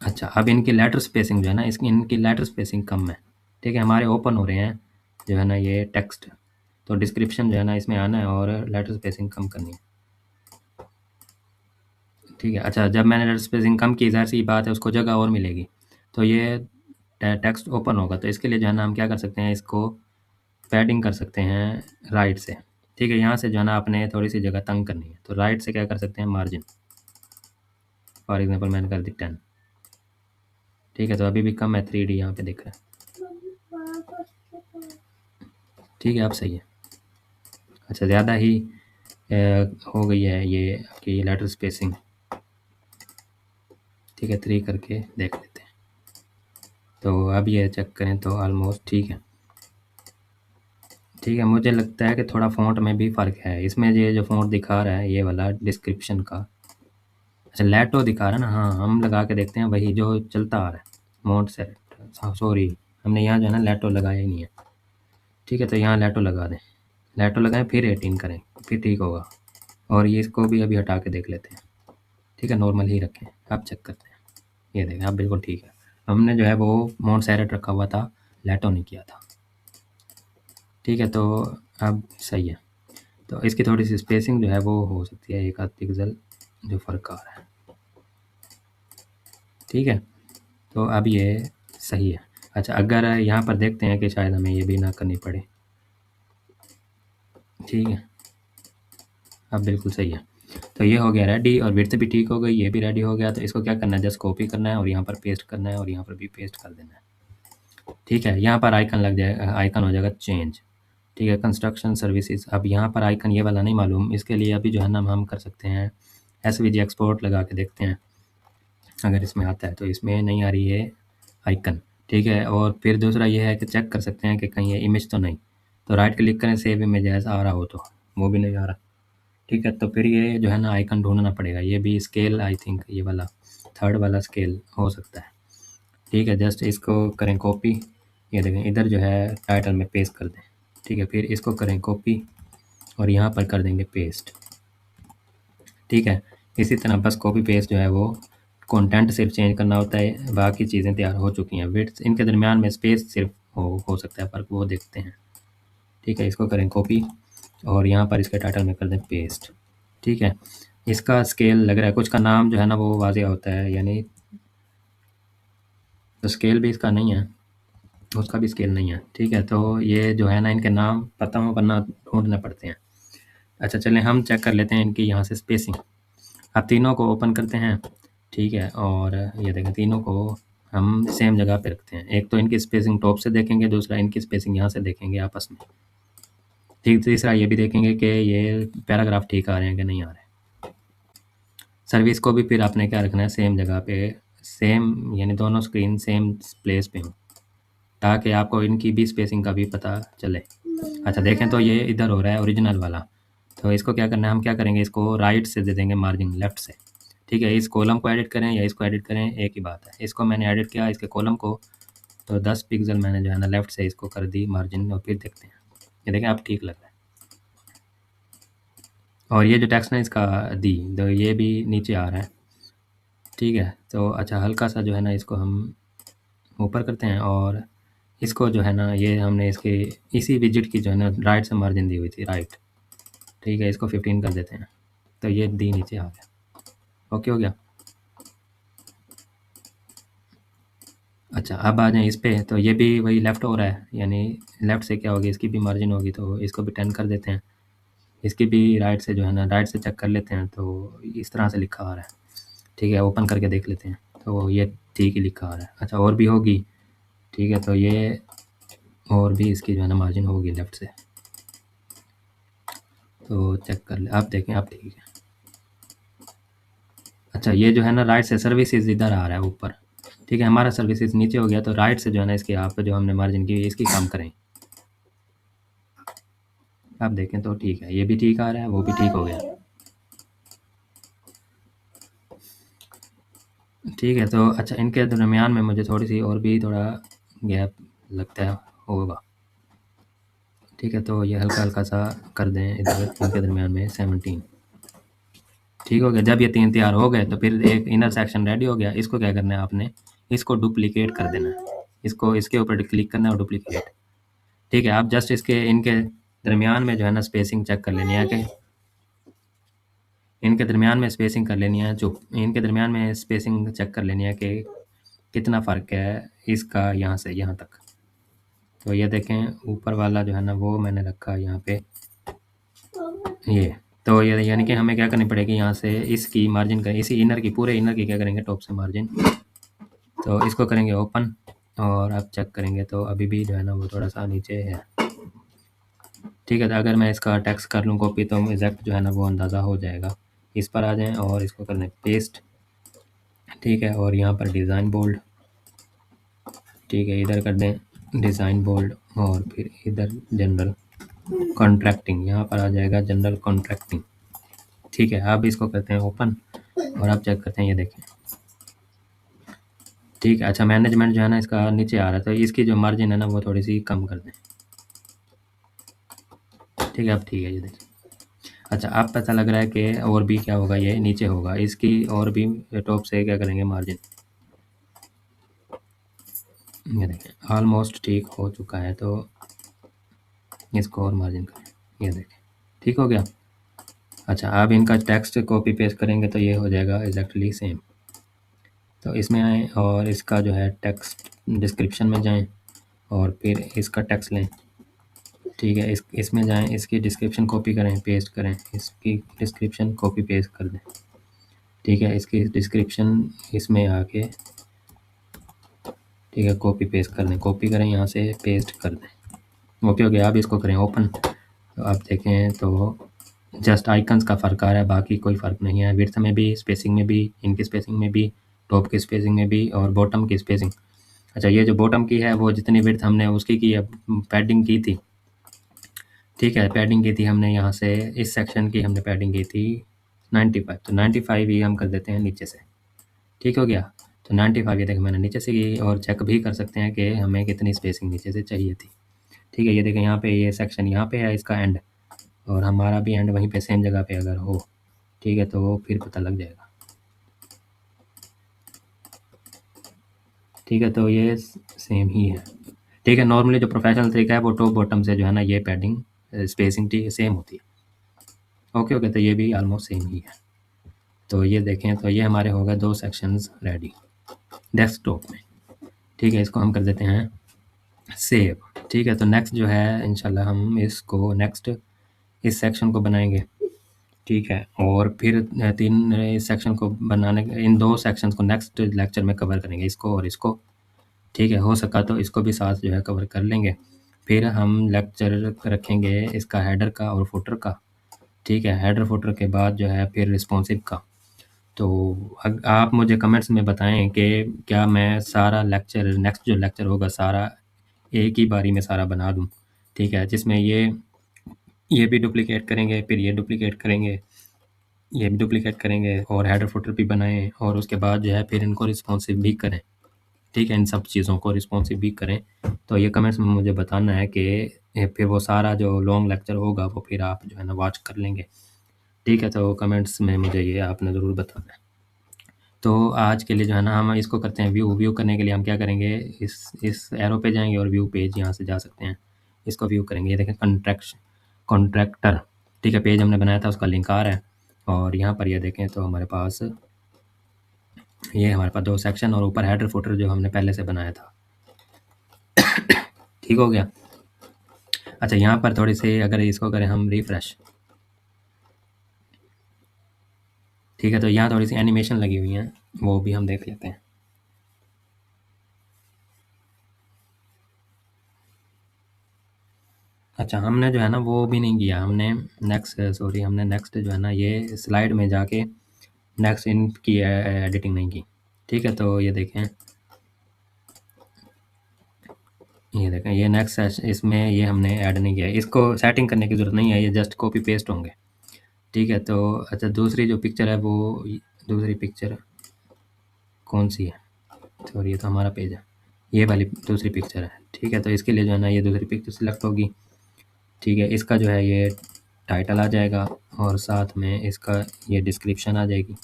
अच्छा, अब इनकी लेटर स्पेसिंग जो है ना, इसकी इनकी लेटर स्पेसिंग कम है। ठीक है, हमारे ओपन हो रहे हैं जो है ना ये टेक्स्ट, तो डिस्क्रिप्शन जो है ना इसमें आना है और लेटर स्पेसिंग कम करनी है। ठीक है, अच्छा, जब मैंने लेटर स्पेसिंग कम की, ज़ाहिर सी बात है उसको जगह और मिलेगी, तो ये टेक्स्ट ओपन होगा। तो इसके लिए जो है ना हम क्या कर सकते हैं, इसको पैडिंग कर सकते हैं राइट से। ठीक है, यहाँ से जो है ना आपने थोड़ी सी जगह तंग करनी है, तो राइट से क्या कर सकते हैं, मार्जिन, फॉर एग्जांपल मैंने कर दी 10। ठीक है, तो अभी भी कम है, 3D यहाँ पे दिख रहा है। ठीक है, अब सही है। अच्छा, ज़्यादा ही हो गई है ये आपकी लेटर स्पेसिंग। ठीक है, 3 करके देख लेते हैं, तो अब ये चेक करें तो ऑलमोस्ट ठीक है। ठीक है, मुझे लगता है कि थोड़ा फ़ॉन्ट में भी फ़र्क है। इसमें ये जो फ़ॉन्ट दिखा रहा है ये वाला डिस्क्रिप्शन का, अच्छा लैटो दिखा रहा है ना, हाँ, हम लगा के देखते हैं वही जो चलता आ रहा है, मोड सेट, सॉरी, हमने यहाँ जो है ना लैटो लगाया ही नहीं है। ठीक है, तो यहाँ लैटो लगा दें, लैटो लगाएं, फिर 18 करें, फिर ठीक होगा। और ये इसको भी अभी हटा के देख लेते हैं। ठीक है, नॉर्मल ही रखें, अब चेक करते हैं। ये देखें, अब बिल्कुल ठीक है। हमने जो है वो मोड सेट रखा हुआ था, लैटो नहीं किया था। ठीक है, तो अब सही है। तो इसकी थोड़ी सी स्पेसिंग जो है वो हो सकती है 1 आध पिक्सल जो फ़र्क आ रहा है। ठीक है, तो अब ये सही है। अच्छा, अगर यहाँ पर देखते हैं कि शायद हमें ये भी ना करनी पड़े। ठीक है, अब बिल्कुल सही है। तो ये हो गया रेडी, और विड्थ भी ठीक हो गई, ये भी रेडी हो गया। तो इसको क्या करना है, जस्ट कॉपी करना है और यहाँ पर पेस्ट करना है और यहाँ पर भी पेस्ट कर देना है। ठीक है, यहाँ पर आइकन लग जाएगा, आइकन हो जाएगा चेंज। ठीक है, कंस्ट्रक्शन सर्विसेज, अब यहाँ पर आइकन ये वाला नहीं मालूम, इसके लिए अभी जो है ना हम कर सकते हैं SVG एक्सपोर्ट लगा के देखते हैं अगर इसमें आता है। तो इसमें नहीं आ रही है आइकन। ठीक है, और फिर दूसरा ये है कि चेक कर सकते हैं कि कहीं ये इमेज तो नहीं, तो राइट क्लिक करें, सेव इमेज एज आ रहा हो तो, वो भी नहीं आ रहा। ठीक है, तो फिर ये जो है ना आइकन ढूंढना पड़ेगा। ये भी स्केल, आई थिंक ये वाला थर्ड वाला स्केल हो सकता है। ठीक है, जस्ट इसको करें कॉपी, ये देखें इधर जो है टाइटल में पेस्ट कर दें। ठीक है, फिर इसको करें कॉपी और यहाँ पर कर देंगे पेस्ट। ठीक है, इसी तरह बस कॉपी पेस्ट जो है वो कंटेंट सिर्फ चेंज करना होता है, बाकी चीज़ें तैयार हो चुकी हैं। विड्थ इनके दरमियान में स्पेस सिर्फ हो सकता है फ़र्क, वो देखते हैं। ठीक है, इसको करें कॉपी और यहाँ पर इसके टाइटल में कर दें पेस्ट। ठीक है, इसका स्केल लग रहा है कुछ का नाम जो है ना वो वाज़ेह होता है, यानी तो स्केल भी इसका नहीं है, उसका भी स्केल नहीं है। ठीक है, तो ये जो है ना इनके नाम पता हो वरना ढूंढने पड़ते हैं। अच्छा, चलें हम चेक कर लेते हैं इनकी यहाँ से स्पेसिंग। अब तीनों को ओपन करते हैं। ठीक है, और ये देखें तीनों को हम सेम जगह पे रखते हैं। एक तो इनकी स्पेसिंग टॉप से देखेंगे, दूसरा इनकी स्पेसिंग यहाँ से देखेंगे आपस में। ठीक, तीसरा ये भी देखेंगे कि ये पैराग्राफ ठीक आ रहे हैं कि नहीं आ रहे हैं। सर्विस को भी फिर आपने क्या रखना है, सेम जगह पे, सेम यानी दोनों स्क्रीन सेम प्लेस पे हों, ताकि आपको इनकी भी स्पेसिंग का भी पता चले। अच्छा, देखें तो ये इधर हो रहा है ओरिजिनल वाला, तो इसको क्या करना है, हम क्या करेंगे, इसको राइट से दे देंगे मार्जिन, लेफ़्ट से। ठीक है, इस कॉलम को एडिट करें या इसको एडिट करें एक ही बात है। इसको मैंने एडिट किया, इसके कॉलम को, तो 10 पिक्सल मैंने जो है ना लेफ़्ट से इसको कर दी मार्जिन, और फिर देखते हैं। ये देखें अब ठीक लग रहा है। और ये जो टेक्स्ट है इसका दी, तो ये भी नीचे आ रहा है। ठीक है, तो अच्छा हल्का सा जो है ना इसको हम ऊपर करते हैं, और इसको जो है ना ये हमने इसके इसी विजिट की जो है ना राइट से मार्जिन दी हुई थी, राइट। ठीक है, इसको 15 कर देते हैं, तो ये दी नीचे आ गया। ओके हो गया। अच्छा, अब आ जाएँ इस पे, तो ये भी वही लेफ़्ट हो रहा है, यानी लेफ़्ट से क्या होगी, इसकी भी मार्जिन होगी, तो इसको भी 10 कर देते हैं। इसकी भी राइट से जो है ना राइट से चेक कर लेते हैं, तो इस तरह से लिखा आ रहा है। ठीक है, ओपन करके देख लेते हैं, तो ये ठीक ही लिखा आ रहा है। अच्छा, और भी होगी। ठीक है, तो ये और भी इसकी जो है ना मार्जिन होगी लेफ़्ट से, तो चेक कर ले, आप देखें आप ठीक है। अच्छा, ये जो है ना राइट से सर्विसेज इधर आ रहा है ऊपर। ठीक है, हमारा सर्विसेज नीचे हो गया, तो राइट से जो है ना इसकी आप जो हमने मार्जिन की इसकी कम करें। आप देखें तो ठीक है, ये भी ठीक आ रहा है, वो भी ठीक हो गया। ठीक है, तो अच्छा इनके दरमियान में मुझे थोड़ी सी और भी थोड़ा गैप लगता है होगा। ठीक है, तो ये हल्का हल्का सा कर दें इधर इनके दरमियान में 17। ठीक हो गया। जब ये 3 तैयार हो गए तो फिर एक इनर सेक्शन रेडी हो गया। इसको क्या करना है आपने, इसको डुप्लीकेट कर देना है। इसको इसके ऊपर क्लिक करना है और डुप्लीकेट। ठीक है, आप जस्ट इसके इनके दरमियान में जो है ना स्पेसिंग चेक कर लेनी है कि इनके दरमियान में स्पेसिंग कर लेनी है, जो इनके दरमियान में स्पेसिंग चेक कर लेनी है कि कितना फ़र्क है इसका यहाँ से यहाँ तक। तो ये देखें ऊपर वाला जो है ना वो मैंने रखा यहाँ पे ये। तो ये यानी कि हमें क्या करनी पड़ेगी, यहाँ से इसकी मार्जिन करें, इसी इनर की पूरे इनर की क्या करेंगे टॉप से मार्जिन। तो इसको करेंगे ओपन और अब चेक करेंगे तो अभी भी जो है ना वो थोड़ा सा नीचे है। ठीक है, तो अगर मैं इसका टेक्स्ट कर लूँ कॉपी तो एग्जैक्ट जो है ना वो अंदाज़ा हो जाएगा। इस पर आ जाएं और इसको कर दें पेस्ट। ठीक है, और यहाँ पर डिज़ाइन बोल्ड। ठीक है, इधर कर दें डिज़ाइन बोल्ड और फिर इधर जनरल कॉन्ट्रैक्टिंग, यहाँ पर आ जाएगा जनरल कॉन्ट्रैक्टिंग। ठीक है, अब इसको करते हैं ओपन और अब चेक करते हैं, ये देखें। ठीक है, अच्छा मैनेजमेंट जो है ना इसका नीचे आ रहा है तो इसकी जो मार्जिन है ना वो थोड़ी सी कम कर दें। ठीक है, अब ठीक है, ये देखिए। अच्छा, अब पता लग रहा है कि और भी क्या होगा, ये नीचे होगा इसकी और भी टॉप से क्या करेंगे मार्जिन। ये देखें ऑलमोस्ट ठीक हो चुका है, तो इसको और मार्जिन करें, ये देखें ठीक हो गया। अच्छा, अब इनका टेक्स्ट कॉपी पेस्ट करेंगे तो ये हो जाएगा एग्जैक्टली सेम। तो इसमें आएँ और इसका जो है टेक्स्ट डिस्क्रिप्शन में जाएं और फिर इसका टेक्स्ट लें। ठीक है, इसमें जाएं, इसकी डिस्क्रिप्शन कॉपी करें पेस्ट करें, इसकी डिस्क्रिप्शन कॉपी पेस्ट कर दें। ठीक है, इसकी डिस्क्रिप्शन इसमें आके ठीक है कॉपी पेस्ट कर दें, कॉपी करें यहाँ से पेस्ट कर दें। ओके हो गया। अब इसको करें ओपन तो आप देखें तो जस्ट आइकन्स का फ़र्क आ रहा है, बाकी कोई फ़र्क नहीं है। विड्थ में भी, स्पेसिंग में भी, इनकी स्पेसिंग में भी, टॉप की स्पेसिंग में भी और बॉटम की स्पेसिंग। अच्छा, ये जो बॉटम की है वो जितनी विड्थ हमने उसकी की है पैडिंग की थी। ठीक है, पैडिंग की थी हमने यहाँ से इस सेक्शन की हमने पैडिंग की थी 95, तो 95 ही हम कर देते हैं नीचे से। ठीक हो गया, तो 95 ये देखें मैंने नीचे से की और चेक भी कर सकते हैं कि हमें कितनी स्पेसिंग नीचे से चाहिए थी। ठीक है, ये देखें यहाँ पे ये सेक्शन यहाँ पे है इसका एंड और हमारा भी एंड वहीं पे सेम जगह पे अगर हो, ठीक है, तो फिर पता लग जाएगा। ठीक है, तो ये सेम ही है। ठीक है, नॉर्मली जो प्रोफेशनल तरीका है वो टॉप बॉटम से जो है ना ये पैडिंग स्पेसिंग सेम होती है। ओके ओके, तो ये भी ऑलमोस्ट सेम ही है। तो ये देखें तो ये हमारे हो गए 2 सेक्शंस रेडी डेस्कटॉप में। ठीक है, इसको हम कर देते हैं सेव। ठीक है, तो नेक्स्ट जो है इंशाल्लाह हम इसको नेक्स्ट इस सेक्शन को बनाएंगे। ठीक है, और फिर 3 इस सेक्शन को बनाने इन 2 सेक्शंस को नेक्स्ट लेक्चर में कवर करेंगे, इसको और इसको। ठीक है, हो सका तो इसको भी साथ जो है कवर कर लेंगे। फिर हम लेक्चर रखेंगे इसका हेडर का और फुटर का। ठीक है, हेडर फुटर के बाद जो है फिर रिस्पॉन्सिव का। तो आप मुझे कमेंट्स में बताएं कि क्या मैं सारा लेक्चर नेक्स्ट जो लेक्चर होगा सारा एक ही बारी में सारा बना दूं। ठीक है, जिसमें ये भी डुप्लिकेट करेंगे, फिर ये डुप्लिकेट करेंगे, ये भी डुप्लिकेट करेंगे और हेडर फुटर भी बनाएं और उसके बाद जो है फिर इनको रिस्पॉन्सिव भी करें। ठीक है, इन सब चीज़ों को रिस्पॉन्सिव भी करें। तो ये कमेंट्स में मुझे बताना है कि फिर वो सारा जो लॉन्ग लेक्चर होगा वो फिर आप जो है ना वॉच कर लेंगे। ठीक है, तो कमेंट्स में मुझे ये आपने ज़रूर बताना है। तो आज के लिए जो है ना हम इसको करते हैं व्यू करने के लिए हम क्या करेंगे, इस एरो पे जाएंगे और व्यू पेज यहाँ से जा सकते हैं, इसको व्यू करेंगे। ये देखें कॉन्ट्रैक्टर। ठीक है, पेज हमने बनाया था उसका लिंक आ रहा है और यहाँ पर ये देखें तो हमारे पास 2 सेक्शन और ऊपर हेडर फुटर जो हमने पहले से बनाया था। ठीक हो गया। अच्छा, यहाँ पर थोड़ी सी अगर इसको करें हम रिफ़्रेश, ठीक है, तो यहाँ थोड़ी सी एनिमेशन लगी हुई हैं, वो भी हम देख लेते हैं। अच्छा, हमने जो है ना वो भी नहीं किया, हमने नेक्स्ट जो है ना ये स्लाइड में जाके नेक्स्ट इनकी एडिटिंग नहीं की। ठीक है, तो ये देखें ये नेक्स्ट इसमें ये हमने ऐड नहीं किया, इसको सेटिंग करने की ज़रूरत नहीं है, ये जस्ट कॉपी पेस्ट होंगे। ठीक है, तो अच्छा दूसरी जो पिक्चर है वो दूसरी पिक्चर कौन सी है, सॉरी ये तो हमारा पेज है, ये वाली दूसरी पिक्चर है। ठीक है, तो इसके लिए जो है ना ये दूसरी पिक्चर सिलेक्ट होगी ठीक है, इसका जो है ये टाइटल आ जाएगा और साथ में इसका ये डिस्क्रिप्शन आ जाएगी।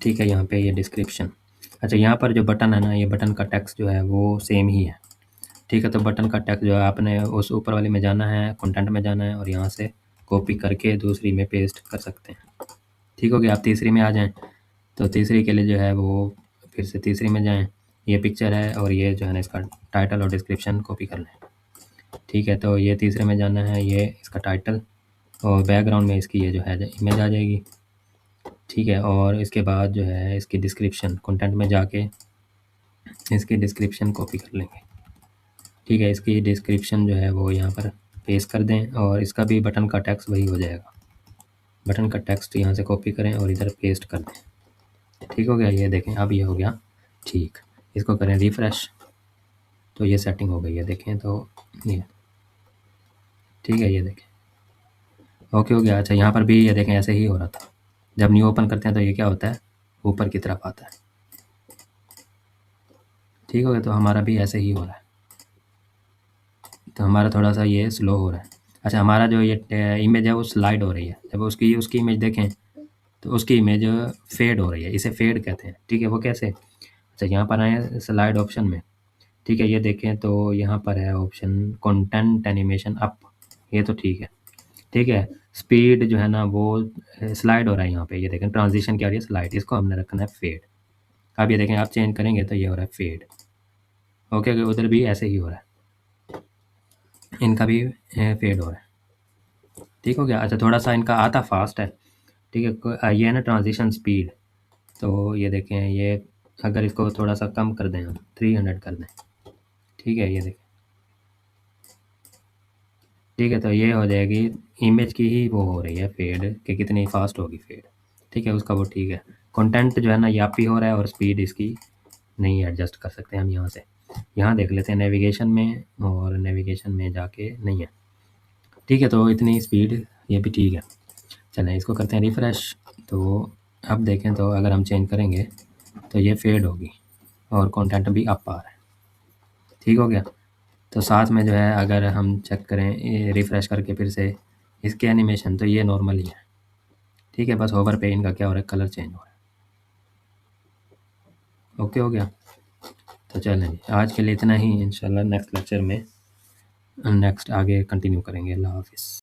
ठीक है, यहाँ पे ये डिस्क्रिप्शन। अच्छा, यहाँ पर जो बटन है ना, ये बटन का टेक्स्ट जो है वो सेम ही है। ठीक है, तो बटन का टेक्स्ट जो है आपने उस ऊपर वाले में जाना है, कंटेंट में जाना है और यहाँ से कॉपी करके दूसरी में पेस्ट कर सकते हैं। ठीक हो गया, आप तीसरी में आ जाएँ। तो तीसरी के लिए जो है वो फिर से तीसरी में जाएँ, ये पिक्चर है और ये जो है ना इसका टाइटल और डिस्क्रिप्शन कॉपी कर लें। ठीक है, तो ये तीसरे में जाना है, ये इसका टाइटल और बैकग्राउंड में इसकी ये जो है इमेज आ जाएगी। ठीक है, और इसके बाद जो है इसकी डिस्क्रिप्शन कंटेंट में जाके इसकी डिस्क्रिप्शन कॉपी कर लेंगे। ठीक है, इसकी डिस्क्रिप्शन जो है वो यहाँ पर पेस्ट कर दें और इसका भी बटन का टेक्स्ट वही हो जाएगा। बटन का टेक्स्ट यहाँ से कॉपी करें और इधर पेस्ट कर दें। ठीक हो गया, ये देखें अब ये हो गया ठीक। इसको करें रिफ़्रेश, तो ये सेटिंग हो गई है, देखें तो ये ठीक है, ये देखें ओके हो गया। अच्छा, यहाँ पर भी ये देखें ऐसे ही हो रहा था। जब न्यू ओपन करते हैं तो ये क्या होता है, ऊपर की तरफ आता है। ठीक हो गया, तो हमारा भी ऐसे ही हो रहा है, तो हमारा थोड़ा सा ये स्लो हो रहा है। अच्छा, हमारा जो ये इमेज है वो स्लाइड हो रही है। जब उसकी उसकी इमेज देखें तो उसकी इमेज फेड हो रही है, इसे फेड कहते हैं। ठीक है, वो कैसे? अच्छा, यहाँ पर आए स्लाइड ऑप्शन में। ठीक है, ये देखें तो यहाँ पर है ऑप्शन कंटेंट एनिमेशन अप, ये तो ठीक है। ठीक है, स्पीड जो है ना वो स्लाइड हो रहा है यहाँ पे, ये देखें ट्रांजिशन क्या हो रही है, स्लाइड। इसको हमने रखना है फेड। अब ये देखें आप चेंज करेंगे तो ये हो रहा है फेड। ओके ओके, उधर भी ऐसे ही हो रहा है, इनका भी फेड हो रहा है। ठीक हो गया। अच्छा, थोड़ा सा इनका आता फास्ट है। ठीक है, ये है ना ट्रांजिशन स्पीड, तो ये देखें ये अगर इसको थोड़ा सा कम कर दें हम 300 कर दें। ठीक है, ये देखें ठीक है, तो ये हो जाएगी इमेज की ही वो हो रही है फेड कि कितनी फास्ट होगी फेड। ठीक है, उसका वो ठीक है। कंटेंट जो है ना यहाँ पे हो रहा है और स्पीड इसकी नहीं एडजस्ट कर सकते हम यहाँ से। यहाँ देख लेते हैं नेविगेशन में, और नेविगेशन में जाके नहीं है। ठीक है, तो इतनी स्पीड ये भी ठीक है। चलें इसको करते हैं रिफ़्रेश, तो अब देखें तो अगर हम चेंज करेंगे तो ये फेड होगी और कंटेंट भी अप आ रहा है। ठीक हो गया, तो साथ में जो है अगर हम चेक करें रिफ़्रेश करके फिर से इसके एनिमेशन, तो ये नॉर्मल ही है। ठीक है, बस होवर पे इनका क्या हो रहा है, कलर चेंज हो रहा है। ओके हो गया, तो चलें जी, आज के लिए इतना ही। इंशाल्लाह नेक्स्ट लेक्चर में नेक्स्ट आगे कंटिन्यू करेंगे। अल्लाह हाफ़िज़।